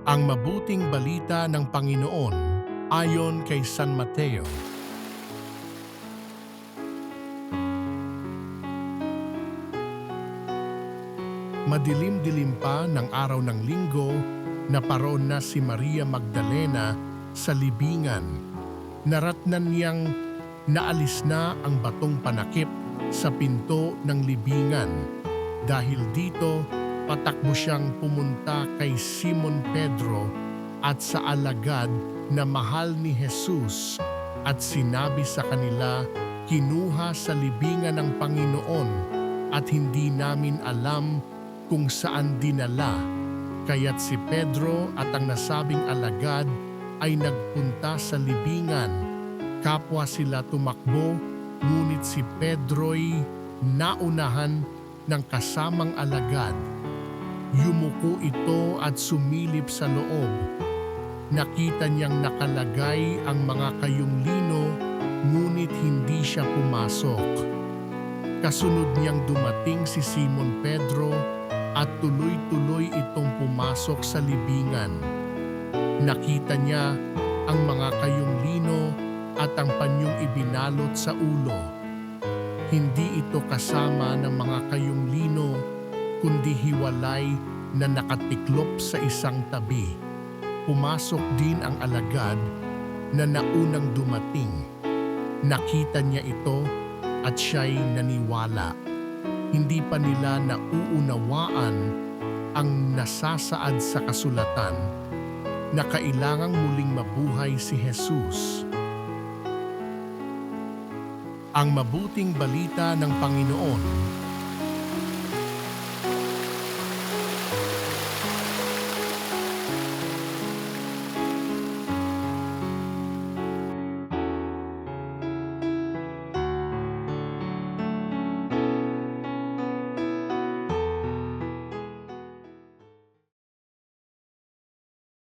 Ang mabuting balita ng Panginoon ayon kay San Mateo. Madilim-dilim pa ng araw ng linggo, naparoon na si Maria Magdalena sa libingan. Naratnan niyang naalis na ang batong panakip sa pinto ng libingan. Dahil dito, patakbo siyang pumunta kay Simon Pedro at sa alagad na mahal ni Jesus at sinabi sa kanila, "Kinuha sa libingan ng Panginoon at hindi namin alam kung saan dinala." Kaya't si Pedro at ang nasabing alagad ay nagpunta sa libingan. Kapwa sila tumakbo, ngunit si Pedro'y naunahan ng kasamang alagad. Yumuko ito at sumilip sa loob. Nakita niyang nakalagay ang mga kayong lino, ngunit hindi siya pumasok. Kasunod niyang dumating si Simon Pedro at tuloy-tuloy itong pumasok sa libingan. Nakita niya ang mga kayong lino at ang panyong ibinalot sa ulo. Hindi ito kasama ng mga kayong lino, kundi hiwalay na nakatiklop sa isang tabi. Pumasok din ang alagad na naunang dumating. Nakita niya ito at siya'y naniwala. Hindi pa nila nauunawaan ang nasasaad sa kasulatan na kailangang muling mabuhay si Jesus. Ang mabuting balita ng Panginoon